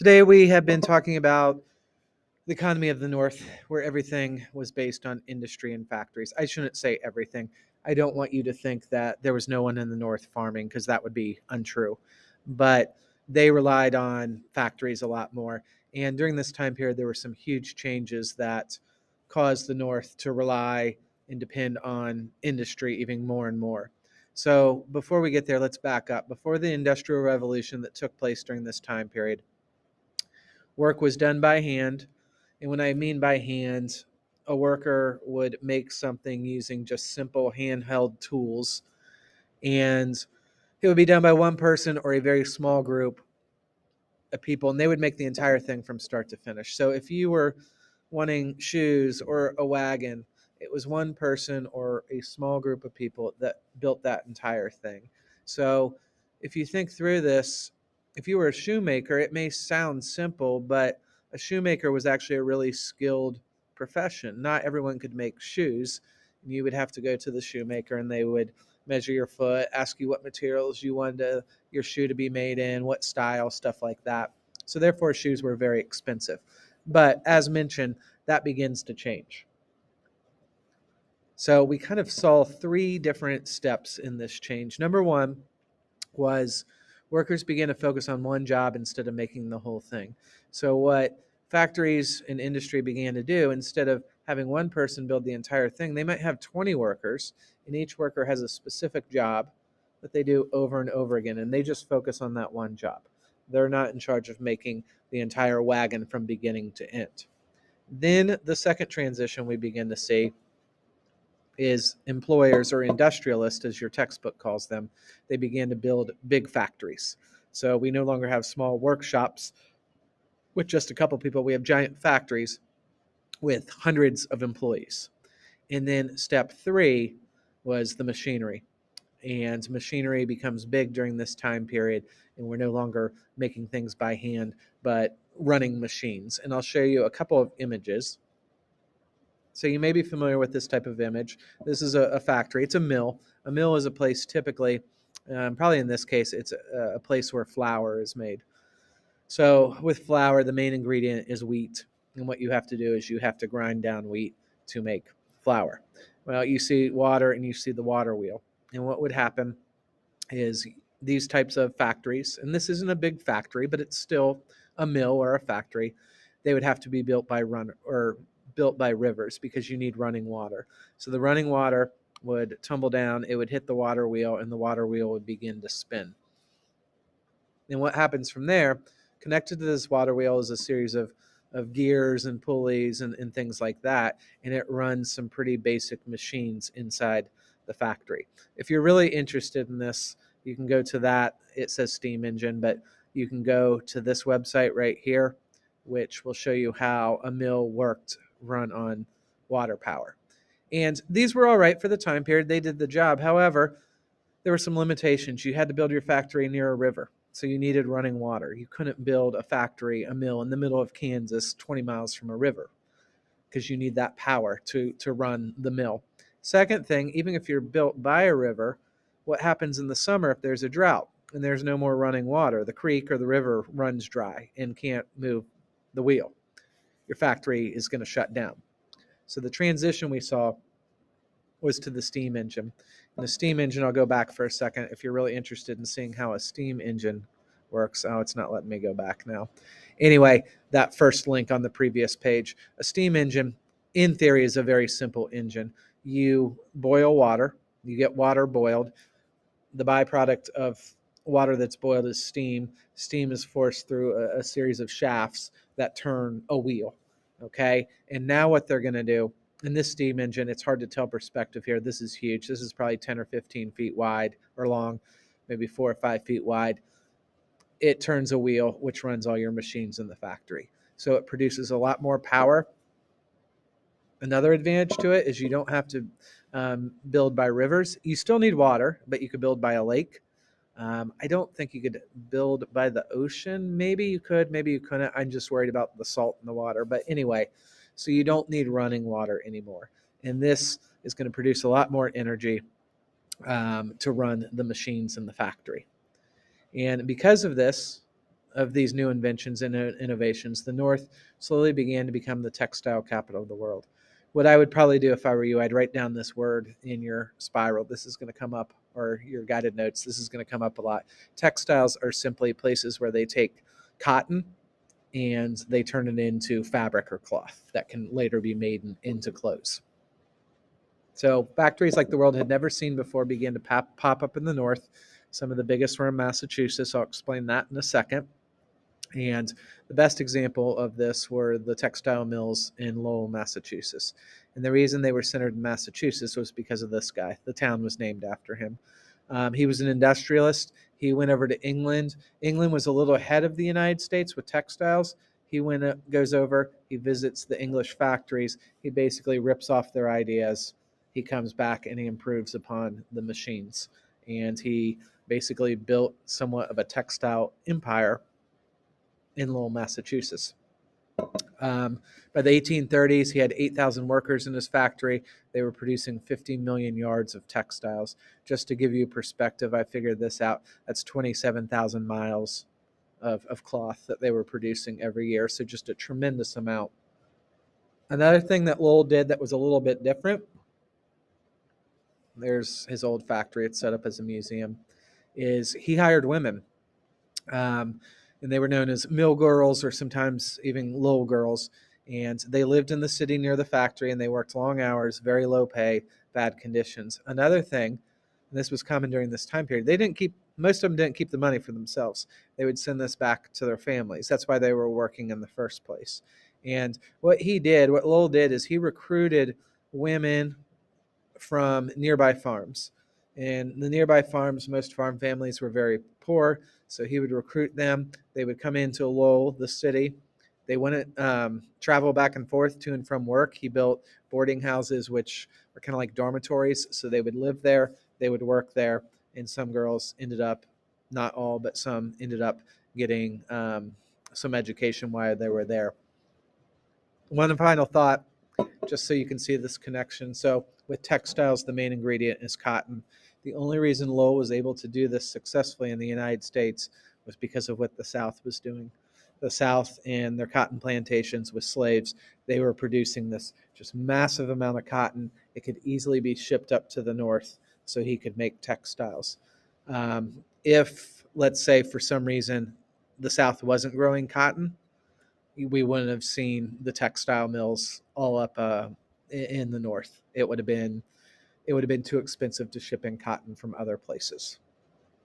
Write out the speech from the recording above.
Today we have been talking about the economy of the North, where everything was based on industry and factories. I shouldn't say everything. I don't want you to think that there was no one in the North farming, because that would be untrue. But they relied on factories a lot more. And during this time period, there were some huge changes that caused the North to rely and depend on industry even more and more. So before we get there, let's back up. Before the Industrial Revolution that took place during this time period, work was done by hand. And when I mean by hand, a worker would make something using just simple handheld tools, and it would be done by one person or a very small group of people, and they would make the entire thing from start to finish. So if you were wanting shoes or a wagon, it was one person or a small group of people that built that entire thing. So if you think through this, if you were a shoemaker, it may sound simple, but a shoemaker was actually a really skilled profession. Not everyone could make shoes. You would have to go to the shoemaker and they would measure your foot, ask you what materials you wanted your shoe to be made in, what style, stuff like that. So therefore, shoes were very expensive. But as mentioned, that begins to change. So we kind of saw three different steps in this change. Number one was workers began to focus on one job instead of making the whole thing. So what factories and industry began to do, instead of having one person build the entire thing, they might have 20 workers, and each worker has a specific job that they do over and over again, and they just focus on that one job. They're not in charge of making the entire wagon from beginning to end. Then the second transition we begin to see is employers or industrialists, as your textbook calls them. They began to build big factories. So we no longer have small workshops with just a couple people. We have giant factories with hundreds of employees. And then step three was the machinery. And machinery becomes big during this time period, and we're no longer making things by hand, but running machines. And I'll show you a couple of images. So you may be familiar with this type of image. This is a factory. It's a mill. A mill is a place typically, probably in this case, it's a place where flour is made. So with flour, the main ingredient is wheat. And what you have to do is you have to grind down wheat to make flour. Well, you see water and you see the water wheel. And what would happen is these types of factories, and this isn't a big factory, but it's still a mill or a factory, they would have to be built by rivers, because you need running water. So the running water would tumble down, it would hit the water wheel, and the water wheel would begin to spin. And what happens from there, connected to this water wheel, is a series of gears and pulleys and things like that. And it runs some pretty basic machines inside the factory. If you're really interested in this, you can go to that. It says steam engine, but you can go to this website right here, which will show you how a mill worked run on water power. And these were all right for the time period. They did the job. However, there were some limitations. You had to build your factory near a river, so you needed running water. You couldn't build a factory, a mill in the middle of Kansas 20 miles from a river, because you need that power to run the mill. Second thing, even if you're built by a river, what happens in the summer if there's a drought and there's no more running water? The creek or the river runs dry and can't move the wheel. Your factory is going to shut down. So the transition we saw was to the steam engine. And the steam engine, I'll go back for a second if you're really interested in seeing how a steam engine works. Oh, it's not letting me go back now. Anyway, that first link on the previous page. A steam engine, in theory, is a very simple engine. You boil water, you get water boiled. The byproduct of water that's boiled is steam. Steam is forced through a series of shafts that turn a wheel. Okay. And now what they're going to do in this steam engine, it's hard to tell perspective here. This is huge. This is probably 10 or 15 feet wide or long, maybe 4 or 5 feet wide. It turns a wheel, which runs all your machines in the factory. So it produces a lot more power. Another advantage to it is you don't have to build by rivers. You still need water, but you could build by a lake. I don't think you could build by the ocean. Maybe you could, maybe you couldn't. I'm just worried about the salt in the water. But anyway, so you don't need running water anymore. And this is going to produce a lot more energy to run the machines in the factory. And because of this, of these new inventions and innovations, the North slowly began to become the textile capital of the world. What I would probably do if I were you, I'd write down this word in your spiral. This is going to come up, or your guided notes. This is going to come up a lot. Textiles are simply places where they take cotton and they turn it into fabric or cloth that can later be made into clothes. So factories like the world had never seen before began to pop up in the North. Some of the biggest were in Massachusetts. I'll explain that in a second. And the best example of this were the textile mills in Lowell, Massachusetts. And the reason they were centered in Massachusetts was because of this guy. The town was named after him. He was an industrialist. He went over to England. England was a little ahead of the United States with textiles. He goes over, he visits the English factories. He basically rips off their ideas. He comes back and he improves upon the machines. And he basically built somewhat of a textile empire in Lowell, Massachusetts. By the 1830s, he had 8,000 workers in his factory. They were producing 50 million yards of textiles. Just to give you perspective, I figured this out. That's 27,000 miles of cloth that they were producing every year. So just a tremendous amount. Another thing that Lowell did that was a little bit different, there's his old factory. It's set up as a museum, is he hired women. Um, and they were known as mill girls or sometimes even Lowell girls. And they lived in the city near the factory and they worked long hours, very low pay, bad conditions. Another thing, and this was common during this time period, most of them didn't keep the money for themselves. They would send this back to their families. That's why they were working in the first place. And what Lowell did, is he recruited women from nearby farms. And the nearby farms, most farm families were very poor, so he would recruit them. They would come into Lowell, the city. They wouldn't travel back and forth to and from work. He built boarding houses, which are kind of like dormitories. So they would live there, they would work there, and some girls ended up, not all, but some ended up getting some education while they were there. One final thought, just so you can see this connection. So with textiles, the main ingredient is cotton. The only reason Lowell was able to do this successfully in the United States was because of what the South was doing. The South and their cotton plantations with slaves, they were producing this just massive amount of cotton. It could easily be shipped up to the North so he could make textiles. If, let's say, for some reason, the South wasn't growing cotton, we wouldn't have seen the textile mills all up in the North. It would have been too expensive to ship in cotton from other places.